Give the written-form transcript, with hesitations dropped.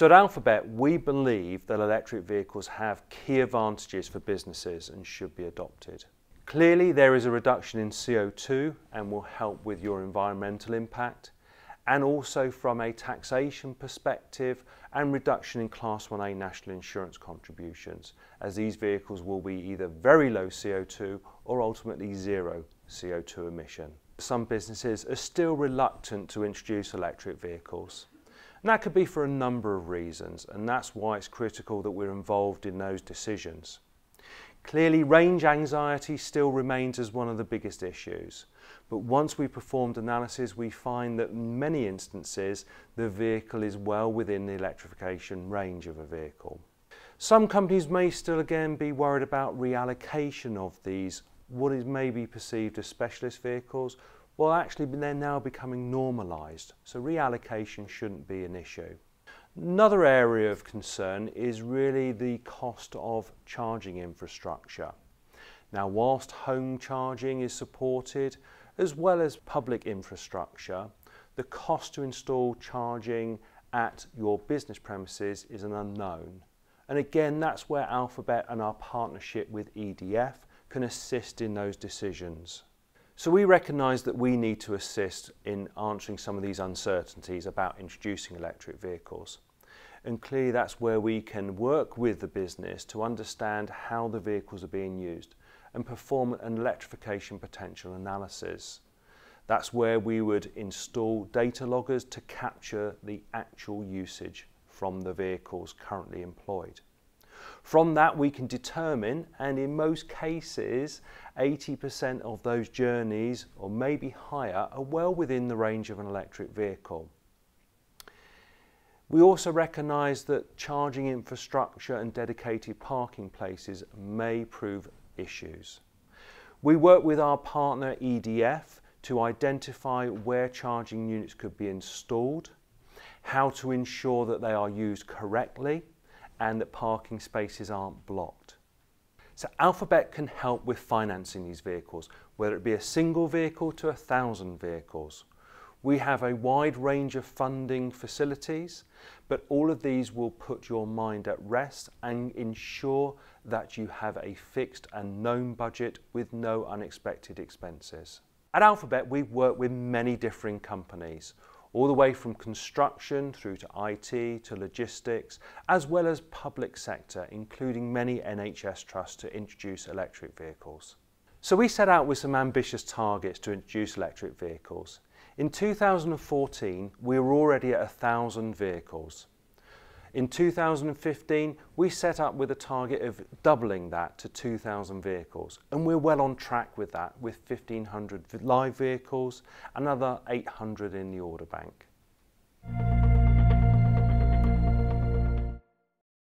So at Alphabet, we believe that electric vehicles have key advantages for businesses and should be adopted. Clearly, there is a reduction in CO2 and will help with your environmental impact, and also from a taxation perspective and reduction in Class 1A national insurance contributions, as these vehicles will be either very low CO2 or ultimately zero CO2 emission. Some businesses are still reluctant to introduce electric vehicles. And that could be for a number of reasons, and that's why it's critical that we're involved in those decisions. Clearly, range anxiety still remains as one of the biggest issues, but once we performed analysis, we find that in many instances the vehicle is well within the electrification range of a vehicle. Some companies may still again be worried about reallocation of these, what is maybe perceived as specialist vehicles. Well, actually they're now becoming normalised, so reallocation shouldn't be an issue. Another area of concern is really the cost of charging infrastructure. Now, whilst home charging is supported, as well as public infrastructure, the cost to install charging at your business premises is an unknown. And again, that's where Alphabet and our partnership with EDF can assist in those decisions. So we recognise that we need to assist in answering some of these uncertainties about introducing electric vehicles. And clearly that's where we can work with the business to understand how the vehicles are being used and perform an electrification potential analysis. That's where we would install data loggers to capture the actual usage from the vehicles currently employed. From that we can determine, and in most cases 80% of those journeys, or maybe higher, are well within the range of an electric vehicle. We also recognise that charging infrastructure and dedicated parking places may prove issues. We work with our partner EDF to identify where charging units could be installed, how to ensure that they are used correctly, and that parking spaces aren't blocked. So Alphabet can help with financing these vehicles, whether it be a single vehicle to 1,000 vehicles. We have a wide range of funding facilities, but all of these will put your mind at rest and ensure that you have a fixed and known budget with no unexpected expenses. At Alphabet, we've worked with many differing companies, all the way from construction through to IT to logistics, as well as public sector, including many NHS trusts to introduce electric vehicles. So we set out with some ambitious targets to introduce electric vehicles. In 2014, we were already at 1,000 vehicles. In 2015, we set up with a target of doubling that to 2,000 vehicles, and we're well on track with that, with 1,500 live vehicles, another 800 in the order bank.